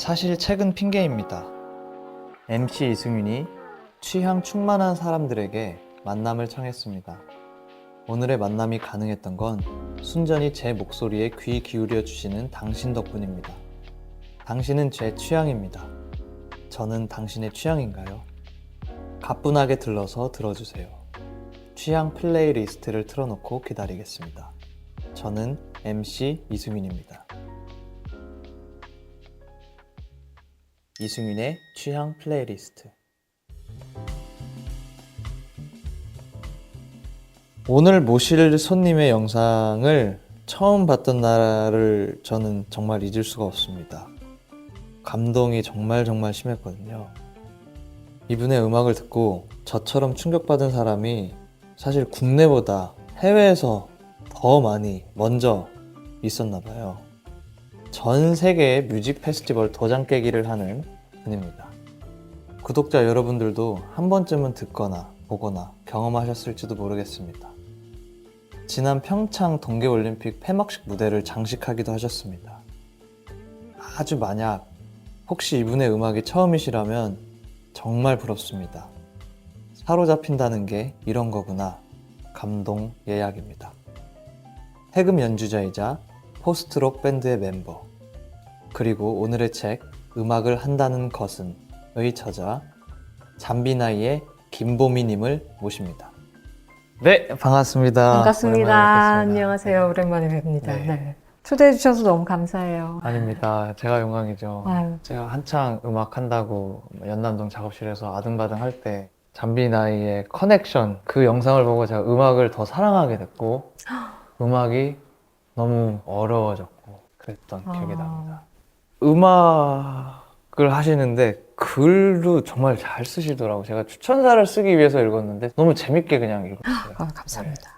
사실 책은 핑계입니다. MC 이승윤이 취향 충만한 사람들에게 만남을 청했습니다. 오늘의 만남이 가능했던 건 순전히 제 목소리에 귀 기울여 주시는 당신 덕분입니다. 당신은 제 취향입니다. 저는 당신의 취향인가요? 가뿐하게 들러서 들어주세요. 취향 플레이리스트를 틀어놓고 기다리겠습니다. 저는 MC 이승윤입니다. 이승윤의 취향 플레이리스트. 오늘 모실 손님의 영상을 처음 봤던 날을 저는 정말 잊을 수가 없습니다. 감동이 정말 심했거든요. 이분의 음악을 듣고 저처럼 충격받은 사람이 사실 국내보다 해외에서 더 많이 먼저 있었나 봐요. 전 세계의 뮤직 페스티벌 도장 깨기를 하는 분입니다. 구독자 여러분들도 한 번쯤은 듣거나 보거나 경험하셨을지도 모르겠습니다. 지난 평창 동계올림픽 폐막식 무대를 장식하기도 하셨습니다. 아주 만약 혹시 이분의 음악이 처음이시라면 정말 부럽습니다. 사로잡힌다는 게 이런 거구나. 감동 예약입니다. 해금 연주자이자 포스트록 밴드의 멤버, 그리고 오늘의 책 음악을 한다는 것은 의 저자 잠비나이의 김보미님을 모십니다. 네, 반갑습니다. 반갑습니다. 오랜만에 뵙겠습니다. 안녕하세요. 오랜만에 뵙니다. 네. 네. 초대해 주셔서 너무 감사해요. 아닙니다. 제가 영광이죠. 아유. 제가 한창 음악 한다고 연남동 작업실에서 아등바등 할 때 잠비나이의 커넥션 그 영상을 보고 제가 음악을 더 사랑하게 됐고 음악이 너무 어려워졌고 그랬던 기억이 납니다. 음악을 하시는데 글도 정말 잘 쓰시더라고요. 제가 추천사를 쓰기 위해서 읽었는데 너무 재밌게 그냥 읽었어요. 감사합니다. 네.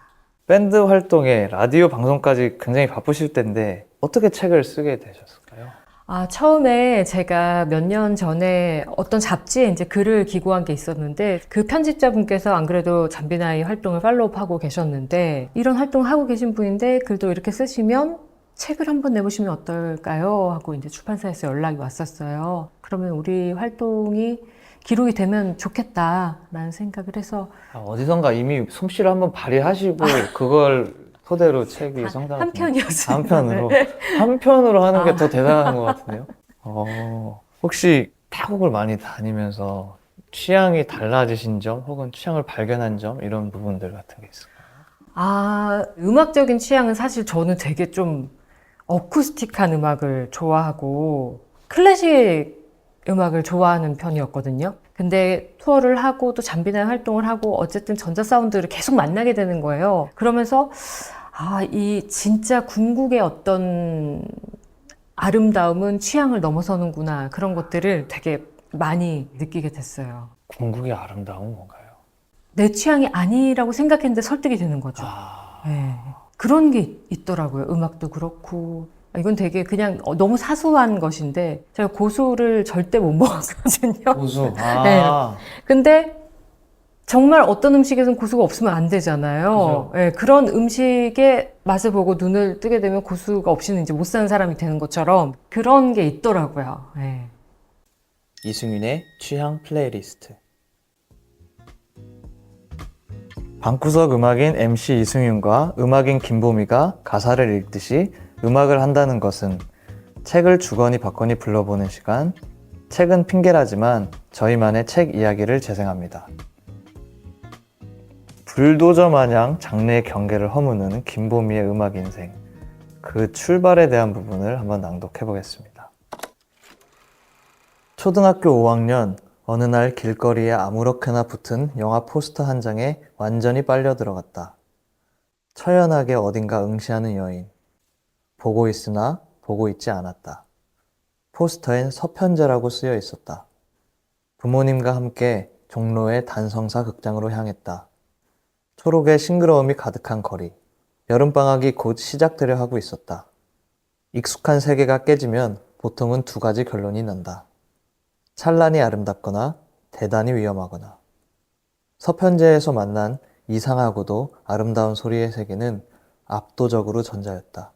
밴드 활동에 라디오 방송까지 굉장히 바쁘실 텐데 어떻게 책을 쓰게 되셨을까요? 처음에 제가 몇 년 전에 어떤 잡지에 이제 글을 기고한 게 있었는데 그 편집자분께서 안 그래도 잠비나이 활동을 팔로우하고 계셨는데 이런 활동을 하고 계신 분인데 글도 이렇게 쓰시면 책을 한번 내보시면 어떨까요? 하고 이제 출판사에서 연락이 왔었어요. 그러면 우리 활동이 기록이 되면 좋겠다라는 생각을 해서 어디선가 이미 솜씨를 한번 발휘하시고 그걸 토대로 책이 성장한 한 편이었어요. 한편으로 네. 한편으로 하는 게 더 대단한 것 같은데요. 혹시 타국을 많이 다니면서 취향이 달라지신 점 혹은 취향을 발견한 점 이런 부분들 같은 게 있을까요? 음악적인 취향은 사실 저는 되게 좀 어쿠스틱한 음악을 좋아하고 클래식 음악을 좋아하는 편이었거든요. 근데 투어를 하고 또 잠비나이 활동을 하고 어쨌든 전자 사운드를 계속 만나게 되는 거예요. 그러면서 이 진짜 궁극의 어떤 아름다움은 취향을 넘어서는구나. 그런 것들을 되게 많이 느끼게 됐어요. 궁극의 아름다움은 뭔가요? 내 취향이 아니라고 생각했는데 설득이 되는 거죠. 네. 그런 게 있더라고요. 음악도 그렇고. 이건 되게 그냥 너무 사소한 것인데 제가 고수를 절대 못 먹었거든요. 고수. 네. 근데 정말 어떤 음식에선 고수가 없으면 안 되잖아요. 그죠. 네, 그런 음식의 맛을 보고 눈을 뜨게 되면 고수가 없이는 이제 못 사는 사람이 되는 것처럼 그런 게 있더라고요. 네. 이승윤의 취향 플레이리스트. 방구석 음악인 MC 이승윤과 음악인 김보미가 가사를 읽듯이 음악을 한다는 것은 책을 주거니 받거니 불러보는 시간. 책은 핑계라지만 저희만의 책 이야기를 재생합니다. 불도저 마냥 장르의 경계를 허무는 김보미의 음악 인생. 그 출발에 대한 부분을 한번 낭독해 보겠습니다. 초등학교 5학년 어느 날 길거리에 아무렇게나 붙은 영화 포스터 한 장에 완전히 빨려 들어갔다. 처연하게 어딘가 응시하는 여인. 보고 있으나 보고 있지 않았다. 포스터엔 서편제라고 쓰여 있었다. 부모님과 함께 종로의 단성사 극장으로 향했다. 초록의 싱그러움이 가득한 거리. 여름방학이 곧 시작되려 하고 있었다. 익숙한 세계가 깨지면 보통은 두 가지 결론이 난다. 찬란히 아름답거나 대단히 위험하거나. 서편제에서 만난 이상하고도 아름다운 소리의 세계는 압도적으로 전자였다.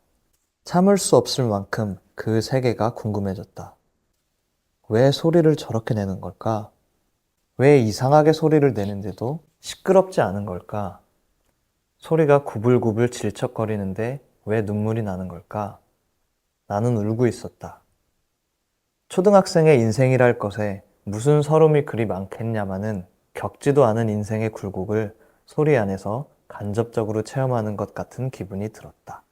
참을 수 없을 만큼 그 세계가 궁금해졌다. 왜 소리를 저렇게 내는 걸까? 왜 이상하게 소리를 내는데도 시끄럽지 않은 걸까? 소리가 구불구불 질척거리는데 왜 눈물이 나는 걸까? 나는 울고 있었다. 초등학생의 인생이랄 것에 무슨 서름이 그리 많겠냐마는 겪지도 않은 인생의 굴곡을 소리 안에서 간접적으로 체험하는 것 같은 기분이 들었다.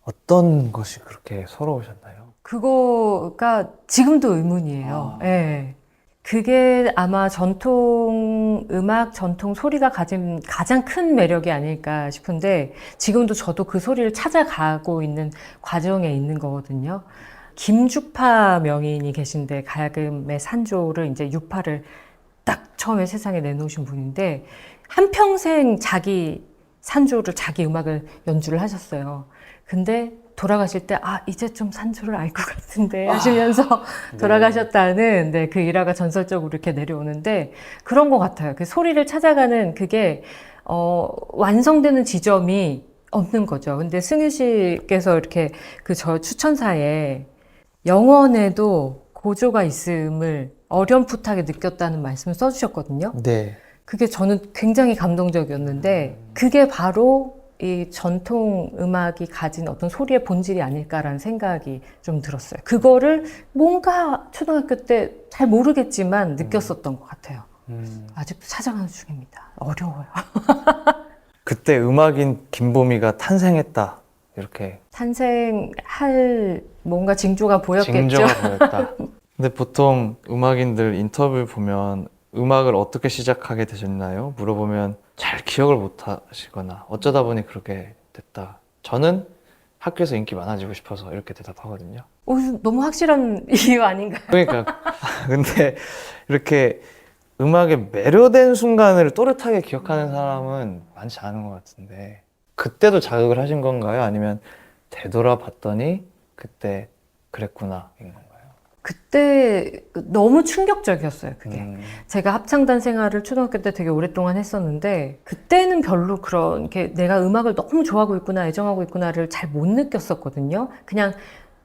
어떤 것이 그렇게 서러우셨나요? 그거가 지금도 의문이에요. 예. 그게 아마 전통 음악, 전통 소리가 가진 가장 큰 매력이 아닐까 싶은데 지금도 저도 그 소리를 찾아가고 있는 과정에 있는 거거든요. 김주파 명인이 계신데 가야금의 산조를 이제 유파를 딱 처음에 세상에 내놓으신 분인데 한평생 자기 산조를 자기 음악을 연주를 하셨어요. 근데 돌아가실 때 이제 좀 산조를 알 것 같은데 하시면서 돌아가셨다는 그 일화가 전설적으로 이렇게 내려오는데 그런 것 같아요. 그 소리를 찾아가는 그게 완성되는 지점이 없는 거죠. 근데 승유 씨께서 이렇게 그 저 추천사에 영원에도 고조가 있음을 어렴풋하게 느꼈다는 말씀을 써주셨거든요. 네. 그게 저는 굉장히 감동적이었는데 그게 바로 이 전통 음악이 가진 어떤 소리의 본질이 아닐까라는 생각이 좀 들었어요. 그거를 뭔가 초등학교 때 잘 모르겠지만 느꼈었던 것 같아요. 아직도 찾아가는 중입니다. 어려워요. 그때 음악인 김보미가 탄생했다. 이렇게 탄생할 뭔가 징조가 보였겠죠. 징조가 보였다. 근데 보통 음악인들 인터뷰 보면 음악을 어떻게 시작하게 되셨나요? 물어보면 잘 기억을 못 하시거나 어쩌다 보니 그렇게 됐다. 저는 학교에서 인기 많아지고 싶어서 이렇게 대답하거든요. 너무 확실한 이유 아닌가요? 그러니까 근데 이렇게 음악에 매료된 순간을 또렷하게 기억하는 사람은 많지 않은 것 같은데 그때도 자극을 하신 건가요? 아니면 되돌아봤더니 그때 그랬구나 인 건가요? 그때 너무 충격적이었어요, 그게. 제가 합창단 생활을 초등학교 때 되게 오랫동안 했었는데 그때는 별로 그런 게 내가 음악을 너무 좋아하고 있구나, 애정하고 있구나를 잘 못 느꼈었거든요. 그냥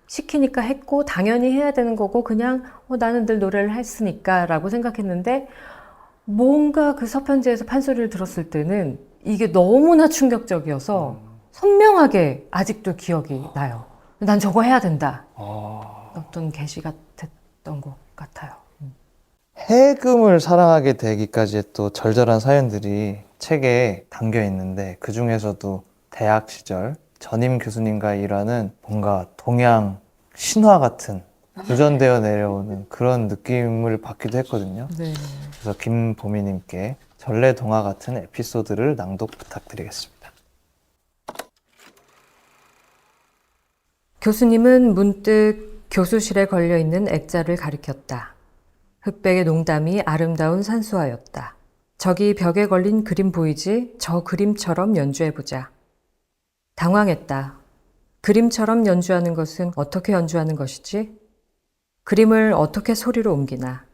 시키니까 했고 당연히 해야 되는 거고 그냥 나는 늘 노래를 했으니까 라고 생각했는데 뭔가 그 서편지에서 판소리를 들었을 때는 이게 너무나 충격적이어서 선명하게 아직도 기억이 나요. 난 저거 해야 된다. 어떤 계시가 됐던 것 같아요. 해금을 사랑하게 되기까지의 또 절절한 사연들이 책에 담겨 있는데 그 중에서도 대학 시절 전임 교수님과의 일화는 뭔가 동양 신화 같은 구전되어 내려오는 그런 느낌을 받기도 했거든요. 네. 그래서 김보미님께 전래동화 같은 에피소드를 낭독 부탁드리겠습니다. 교수님은 문득 교수실에 걸려있는 액자를 가리켰다. 흑백의 농담이 아름다운 산수화였다. 저기 벽에 걸린 그림 보이지? 저 그림처럼 연주해보자. 당황했다. 그림처럼 연주하는 것은 어떻게 연주하는 것이지? 그림을 어떻게 소리로 옮기나?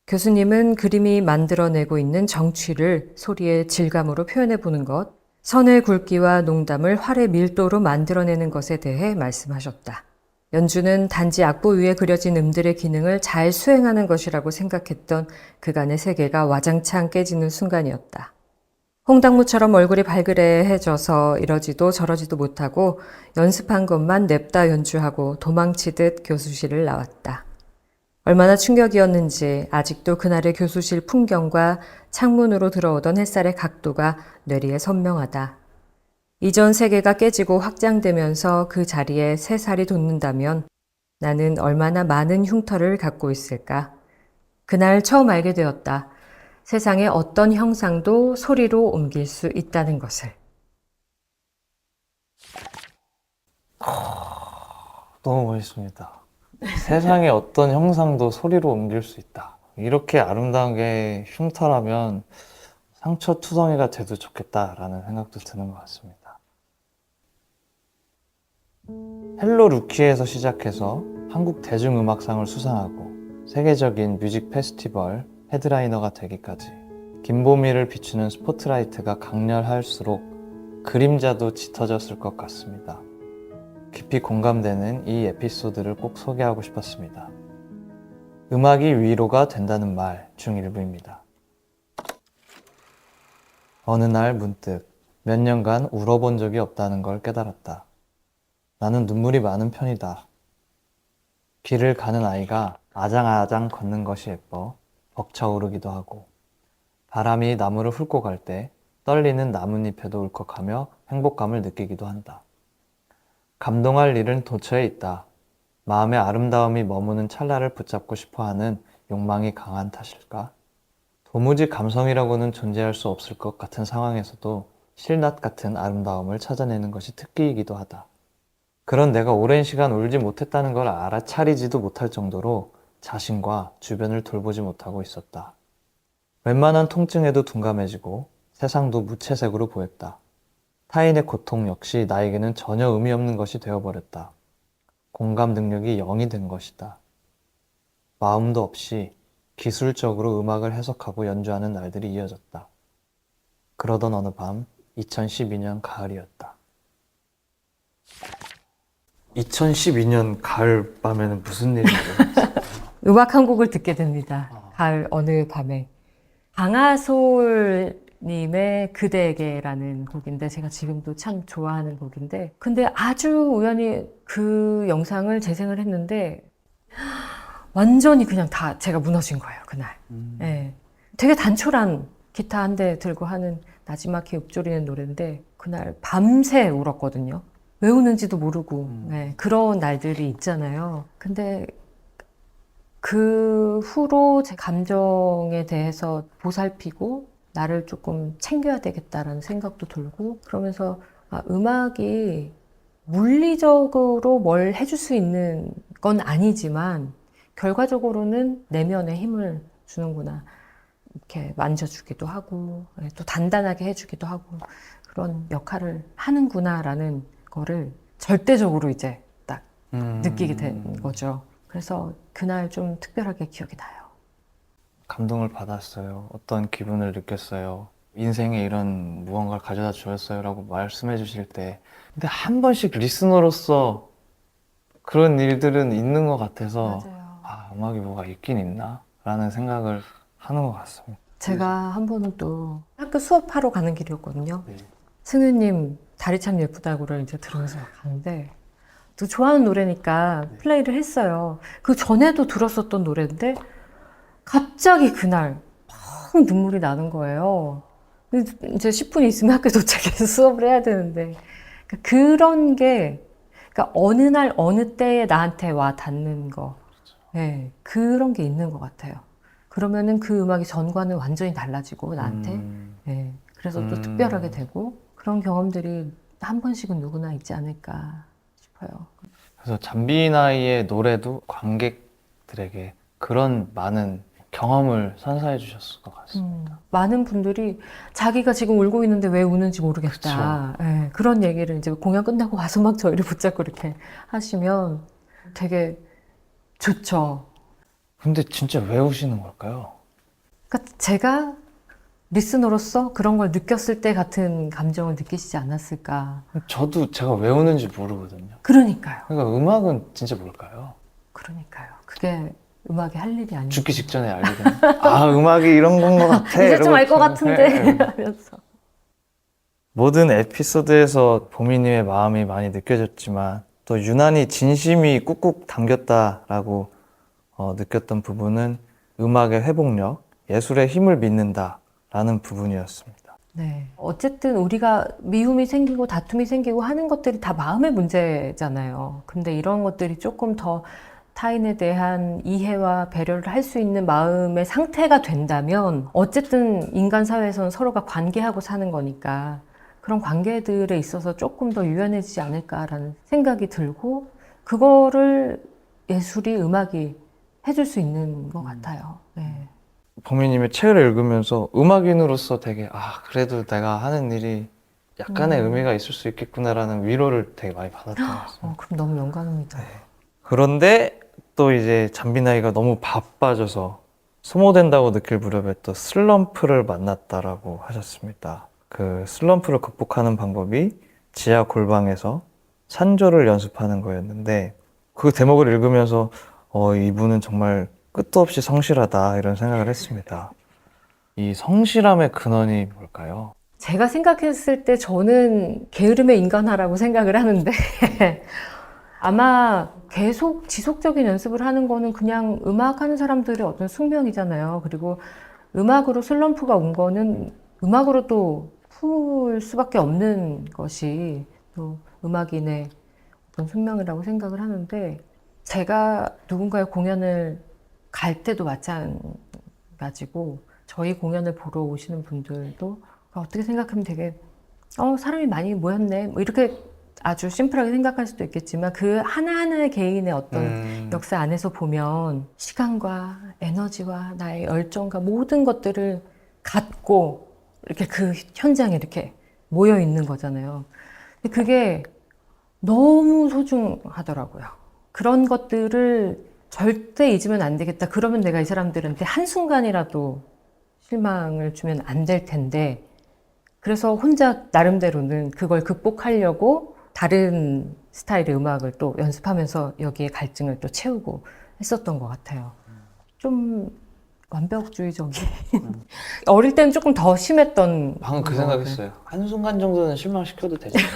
교수님은 그림이 만들어내고 있는 정취를 소리의 질감으로 표현해보는 것, 선의 굵기와 농담을 활의 밀도로 만들어내는 것에 대해 말씀하셨다. 연주는 단지 악보 위에 그려진 음들의 기능을 잘 수행하는 것이라고 생각했던 그간의 세계가 와장창 깨지는 순간이었다. 홍당무처럼 얼굴이 발그레해져서 이러지도 저러지도 못하고 연습한 것만 냅다 연주하고 도망치듯 교수실을 나왔다. 얼마나 충격이었는지 아직도 그날의 교수실 풍경과 창문으로 들어오던 햇살의 각도가 뇌리에 선명하다. 이전 세계가 깨지고 확장되면서 그 자리에 새 살이 돋는다면 나는 얼마나 많은 흉터를 갖고 있을까. 그날 처음 알게 되었다. 세상의 어떤 형상도 소리로 옮길 수 있다는 것을. 너무 멋있습니다. 세상의 어떤 형상도 소리로 옮길 수 있다. 이렇게 아름다운 게 흉터라면 상처투성이가 돼도 좋겠다라는 생각도 드는 것 같습니다. 헬로 루키에서 시작해서 한국 대중음악상을 수상하고 세계적인 뮤직 페스티벌 헤드라이너가 되기까지 김보미를 비추는 스포트라이트가 강렬할수록 그림자도 짙어졌을 것 같습니다. 깊이 공감되는 이 에피소드를 꼭 소개하고 싶었습니다. 음악이 위로가 된다는 말 중 일부입니다. 어느 날 문득 몇 년간 울어본 적이 없다는 걸 깨달았다. 나는 눈물이 많은 편이다. 길을 가는 아이가 아장아장 걷는 것이 예뻐 벅차오르기도 하고, 바람이 나무를 훑고 갈 때 떨리는 나뭇잎에도 울컥하며 행복감을 느끼기도 한다. 감동할 일은 도처에 있다. 마음의 아름다움이 머무는 찰나를 붙잡고 싶어하는 욕망이 강한 탓일까? 도무지 감성이라고는 존재할 수 없을 것 같은 상황에서도 실낱 같은 아름다움을 찾아내는 것이 특기이기도 하다. 그런 내가 오랜 시간 울지 못했다는 걸 알아차리지도 못할 정도로 자신과 주변을 돌보지 못하고 있었다. 웬만한 통증에도 둔감해지고 세상도 무채색으로 보였다. 타인의 고통 역시 나에게는 전혀 의미 없는 것이 되어버렸다. 공감 능력이 0이 된 것이다. 마음도 없이 기술적으로 음악을 해석하고 연주하는 날들이 이어졌다. 그러던 어느 밤 2012년 가을이었다. 2012년 가을 밤에는 무슨 일이 일어났어요? 음악 한 곡을 듣게 됩니다. 가을 어느 밤에. 강하솔님의 그대에게라는 곡인데, 제가 지금도 참 좋아하는 곡인데, 근데 아주 우연히 그 영상을 재생을 했는데 완전히 그냥 다 제가 무너진 거예요, 그날. 네. 되게 단촐한 기타 한 대 들고 하는 나지막히 읊조리는 노래인데 그날 밤새 울었거든요. 왜 우는지도 모르고. 네, 그런 날들이 있잖아요. 근데 그 후로 제 감정에 대해서 보살피고 나를 조금 챙겨야 되겠다라는 생각도 들고, 그러면서 음악이 물리적으로 뭘 해줄 수 있는 건 아니지만 결과적으로는 내면에 힘을 주는구나. 이렇게 만져주기도 하고 또 단단하게 해주기도 하고 그런 역할을 하는구나라는 거를 절대적으로 이제 딱 느끼게 된 거죠. 그래서 그날 좀 특별하게 기억이 나요. 감동을 받았어요. 어떤 기분을 느꼈어요. 인생에 이런 무언가를 가져다 주었어요 라고 말씀해 주실 때, 근데 한 번씩 리스너로서 그런 일들은 있는 것 같아서 맞아요. 음악이 뭐가 있긴 있나? 라는 생각을 하는 것 같습니다. 제가 한 번은 또 학교 수업하러 가는 길이었거든요. 네. 승유님 다리 참 예쁘다고를 이제 들으면서 가는데 또 좋아하는 노래니까 플레이를 했어요. 그 전에도 들었었던 노래인데 갑자기 그날 막 눈물이 나는 거예요. 이제 10분 있으면 학교 도착해서 수업을 해야 되는데, 그러니까 그런 게, 그러니까 어느 날 어느 때에 나한테 와 닿는 거, 네, 그런 게 있는 것 같아요. 그러면은 그 음악이 전과는 완전히 달라지고 나한테, 네, 그래서 또 특별하게 되고, 그런 경험들이 한 번씩은 누구나 있지 않을까 싶어요. 그래서 잠비나이의 노래도 관객들에게 그런 많은 경험을 선사해 주셨을 것 같습니다. 많은 분들이 자기가 지금 울고 있는데 왜 우는지 모르겠다. 예, 그런 얘기를 이제 공연 끝나고 와서 막 저희를 붙잡고 이렇게 하시면 되게 좋죠. 근데 진짜 왜 우시는 걸까요? 그러니까 제가 리스너로서 그런 걸 느꼈을 때 같은 감정을 느끼시지 않았을까. 저도 제가 왜 우는지 모르거든요. 그러니까요. 그러니까 음악은 진짜 뭘까요? 그러니까요. 그게 음악이 할 일이 아니에요. 죽기 직전에 알게 되는 음악이 이런 건 것 같아. 이제 좀 알 것 이러고 같은데 네. 하면서. 모든 에피소드에서 보미님의 마음이 많이 느껴졌지만 또 유난히 진심이 꾹꾹 담겼다라고 느꼈던 부분은 음악의 회복력, 예술의 힘을 믿는다라는 부분이었습니다. 네. 어쨌든 우리가 미움이 생기고 다툼이 생기고 하는 것들이 다 마음의 문제잖아요. 근데 이런 것들이 조금 더 타인에 대한 이해와 배려를 할 수 있는 마음의 상태가 된다면 어쨌든 인간 사회에서는 서로가 관계하고 사는 거니까 그런 관계들에 있어서 조금 더 유연해지지 않을까라는 생각이 들고, 그거를 예술이, 음악이 해줄 수 있는 것 같아요. 네. 보미님의 책을 읽으면서 음악인으로서 되게 그래도 내가 하는 일이 약간의 의미가 있을 수 있겠구나라는 위로를 되게 많이 받았던 것 같습니다. 그럼 너무 영광입니다. 그런데 또 이제 잠비나이가 너무 바빠져서 소모된다고 느낄 무렵에 또 슬럼프를 만났다라고 하셨습니다. 그 슬럼프를 극복하는 방법이 지하 골방에서 찬조를 연습하는 거였는데 그 대목을 읽으면서 이분은 정말 끝도 없이 성실하다 이런 생각을 했습니다. 이 성실함의 근원이 뭘까요? 제가 생각했을 때 저는 게으름의 인간화라고 생각을 하는데 아마 계속 지속적인 연습을 하는 거는 그냥 음악하는 사람들의 어떤 숙명이잖아요. 그리고 음악으로 슬럼프가 온 거는 음악으로 또 풀 수밖에 없는 것이 또 음악인의 어떤 숙명이라고 생각을 하는데 제가 누군가의 공연을 갈 때도 마찬가지고 저희 공연을 보러 오시는 분들도 어떻게 생각하면 되게 사람이 많이 모였네 뭐 이렇게 아주 심플하게 생각할 수도 있겠지만 그 하나하나의 개인의 어떤 역사 안에서 보면 시간과 에너지와 나의 열정과 모든 것들을 갖고 이렇게 그 현장에 이렇게 모여 있는 거잖아요. 근데 그게 너무 소중하더라고요. 그런 것들을 절대 잊으면 안 되겠다. 그러면 내가 이 사람들한테 한순간이라도 실망을 주면 안 될 텐데 그래서 혼자 나름대로는 그걸 극복하려고 다른 스타일의 음악을 또 연습하면서 여기에 갈증을 또 채우고 했었던 것 같아요. 좀 완벽주의적인. 어릴 때는 조금 더 심했던. 방금 그 생각했어요. 한순간 정도는 실망시켜도 되잖아요.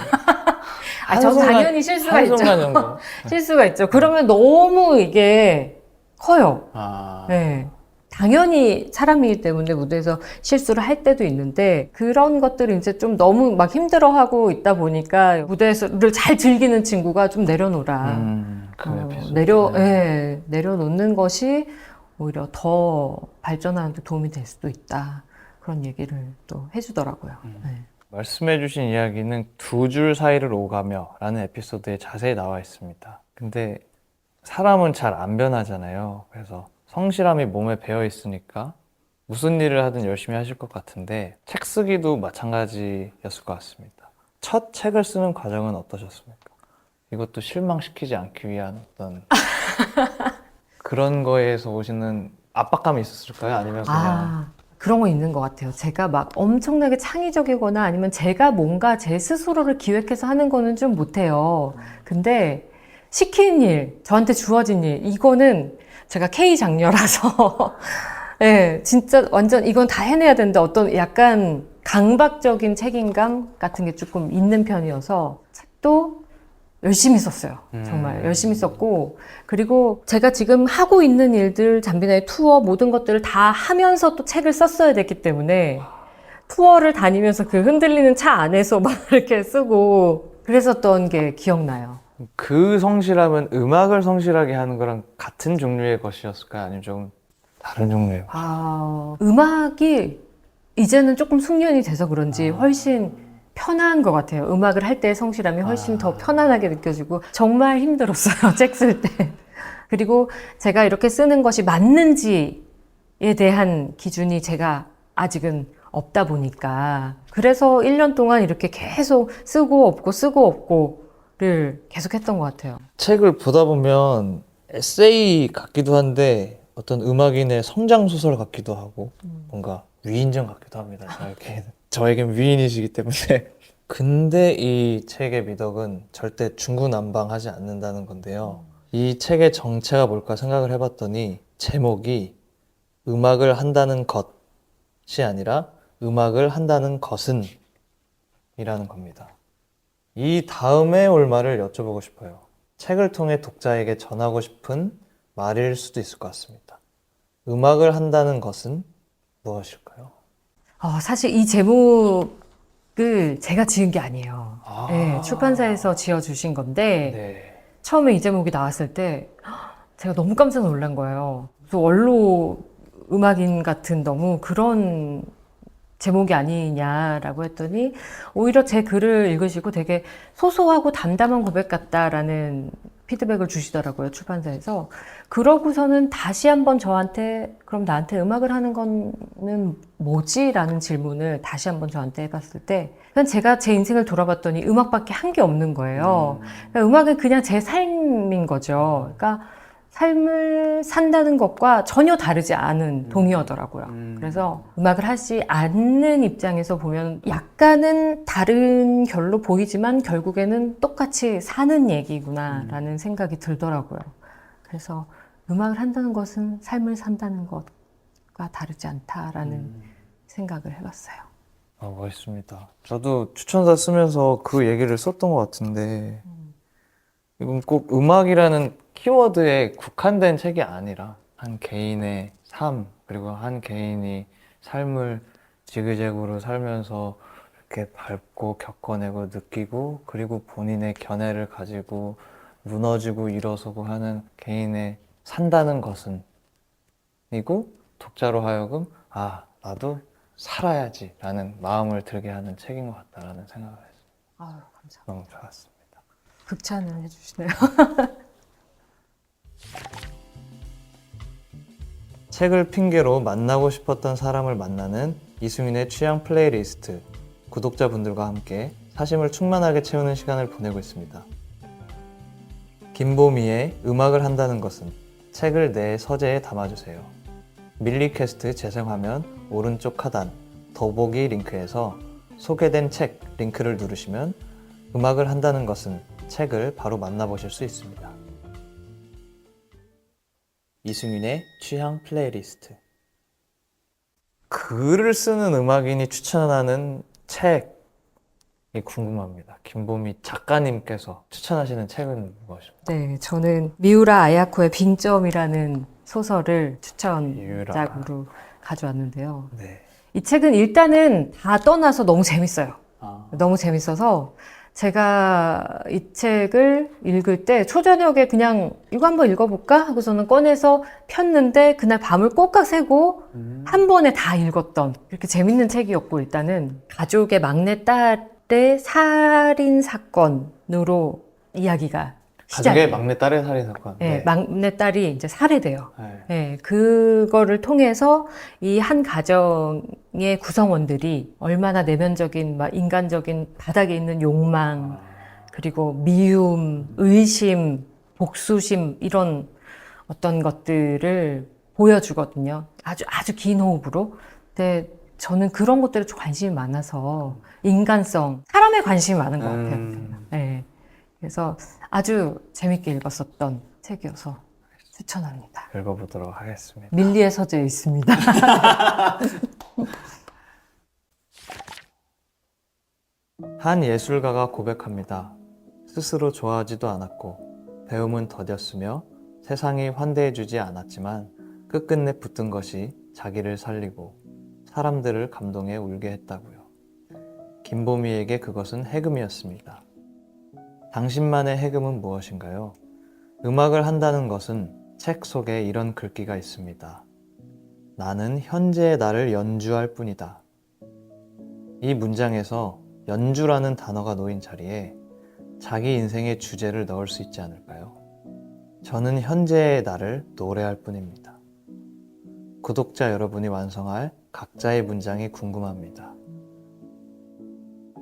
저도 당연히 실수가 있죠. 한순간 정도. 실수가 있죠. 그러면 너무 이게 커요. 아, 네. 당연히 사람이기 때문에 무대에서 실수를 할 때도 있는데 그런 것들을 이제 좀 너무 막 힘들어하고 있다 보니까 무대에서를 잘 즐기는 친구가 좀 내려놓으라. 그 에피소드. 내려놓는 것이 오히려 더 발전하는 데 도움이 될 수도 있다. 그런 얘기를 또 해주더라고요. 네. 말씀해주신 이야기는 두 줄 사이를 오가며 라는 에피소드에 자세히 나와 있습니다. 근데 사람은 잘 안 변하잖아요. 그래서 성실함이 몸에 배어 있으니까 무슨 일을 하든 열심히 하실 것 같은데 책 쓰기도 마찬가지였을 것 같습니다. 첫 책을 쓰는 과정은 어떠셨습니까? 이것도 실망시키지 않기 위한 어떤 그런 거에서 오시는 압박감이 있었을까요? 아니면 그냥 그런 거 있는 것 같아요. 제가 막 엄청나게 창의적이거나 아니면 제가 뭔가 제 스스로를 기획해서 하는 거는 좀 못해요. 근데 시키는 일, 저한테 주어진 일, 이거는 제가 K 장녀라서 네, 진짜 완전 이건 다 해내야 되는데 어떤 약간 강박적인 책임감 같은 게 조금 있는 편이어서 책도 열심히 썼어요. 정말 열심히 썼고 그리고 제가 지금 하고 있는 일들, 잠비나의 투어 모든 것들을 다 하면서 또 책을 썼어야 됐기 때문에 투어를 다니면서 그 흔들리는 차 안에서 막 이렇게 쓰고 그랬었던 게 기억나요. 그 성실함은 음악을 성실하게 하는 거랑 같은 종류의 것이었을까요? 아니면 좀 다른 종류의 것? 음악이 이제는 조금 숙련이 돼서 그런지 훨씬 편한 것 같아요. 음악을 할 때의 성실함이 훨씬 더 편안하게 느껴지고 정말 힘들었어요. 책 쓸 때. 그리고 제가 이렇게 쓰는 것이 맞는지에 대한 기준이 제가 아직은 없다 보니까 그래서 1년 동안 이렇게 계속 쓰고 없고를 계속 했던 것 같아요. 책을 보다 보면 에세이 같기도 한데 어떤 음악인의 성장 소설 같기도 하고 뭔가 위인전 같기도 합니다. 저에겐 위인이시기 때문에. 근데 이 책의 미덕은 절대 중구난방하지 않는다는 건데요. 이 책의 정체가 뭘까 생각을 해봤더니 제목이 음악을 한다는 것이 아니라 음악을 한다는 것은 이라는 겁니다. 이 다음에 올 말을 여쭤보고 싶어요. 책을 통해 독자에게 전하고 싶은 말일 수도 있을 것 같습니다. 음악을 한다는 것은 무엇일까요? 사실 이 제목을 제가 지은 게 아니에요. 네, 출판사에서 지어주신 건데 네. 처음에 이 제목이 나왔을 때 제가 너무 깜짝 놀란 거예요. 또 원로 음악인 같은 너무 그런 제목이 아니냐라고 했더니 오히려 제 글을 읽으시고 되게 소소하고 담담한 고백 같다라는 피드백을 주시더라고요, 출판사에서. 그러고서는 다시 한번 저한테 그럼 나한테 음악을 하는 거는 뭐지? 라는 질문을 다시 한번 저한테 해봤을 때 그냥 제가 제 인생을 돌아봤더니 음악밖에 한 게 없는 거예요. 그러니까 음악은 그냥 제 삶인 거죠. 그러니까 삶을 산다는 것과 전혀 다르지 않은 동의어더라고요. 그래서 음악을 하지 않는 입장에서 보면 약간은 다른 결로 보이지만 결국에는 똑같이 사는 얘기구나라는 생각이 들더라고요. 그래서 음악을 한다는 것은 삶을 산다는 것과 다르지 않다라는 생각을 해봤어요. 멋있습니다. 저도 추천사 쓰면서 그 얘기를 썼던 것 같은데, 이건 꼭 음악이라는 키워드에 국한된 책이 아니라 한 개인의 삶, 그리고 한 개인이 삶을 지그재그로 살면서 이렇게 밟고 겪어내고 느끼고, 그리고 본인의 견해를 가지고 무너지고 일어서고 하는 개인의 산다는 것은 이고, 독자로 하여금 나도 살아야지 라는 마음을 들게 하는 책인 것 같다라는 생각을 했어요. 아유, 감사합니다. 너무 좋았습니다. 극찬을 해주시네요. 책을 핑계로 만나고 싶었던 사람을 만나는 이승윤의 취향 플레이리스트, 구독자분들과 함께 사심을 충만하게 채우는 시간을 보내고 있습니다. 김보미의 음악을 한다는 것은 책을 내 서재에 담아주세요. 밀리퀘스트 재생화면 오른쪽 하단 더보기 링크에서 소개된 책 링크를 누르시면 음악을 한다는 것은 책을 바로 만나보실 수 있습니다. 이승윤의 취향 플레이리스트. 글을 쓰는 음악인이 추천하는 책이 궁금합니다. 김보미 작가님께서 추천하시는 책은 무엇입니까? 네, 저는 미우라 아야코의 빙점이라는 소설을 추천작으로 가져왔는데요. 네. 이 책은 일단은 다 떠나서 너무 재밌어요. 너무 재밌어서 제가 이 책을 읽을 때 초저녁에 그냥 이거 한번 읽어볼까 하고서는 꺼내서 폈는데 그날 밤을 꼬박 새고 한 번에 다 읽었던 이렇게 재밌는 책이었고, 일단은 가족의 막내딸의 살인 사건으로 이야기가 가족의 시작이에요. 막내딸의 살인 사건. 네, 막내딸이 이제 살해돼요. 네. 네, 그거를 통해서 이 한 가정의 구성원들이 얼마나 내면적인, 막 인간적인 바닥에 있는 욕망, 그리고 미움, 의심, 복수심, 이런 어떤 것들을 보여주거든요. 아주 긴 호흡으로. 근데 저는 그런 것들에 좀 관심이 많아서, 인간성, 사람에 관심이 많은 것 같아요. 네. 그래서 아주 재밌게 읽었었던 책이어서 추천합니다. 읽어보도록 하겠습니다. 밀리의 서재에 있습니다. 한 예술가가 고백합니다. 스스로 좋아하지도 않았고 배움은 더뎠으며 세상이 환대해주지 않았지만 끝끝내 붙든 것이 자기를 살리고 사람들을 감동해 울게 했다고요. 김보미에게 그것은 해금이었습니다. 당신만의 해금은 무엇인가요? 음악을 한다는 것은 책 속에 이런 글귀가 있습니다. 나는 현재의 나를 연주할 뿐이다. 이 문장에서 연주라는 단어가 놓인 자리에 자기 인생의 주제를 넣을 수 있지 않을까요? 저는 현재의 나를 노래할 뿐입니다. 구독자 여러분이 완성할 각자의 문장이 궁금합니다.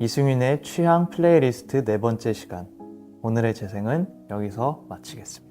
이승윤의 취향 플레이리스트 4번째 시간. 오늘의 재생은 여기서 마치겠습니다.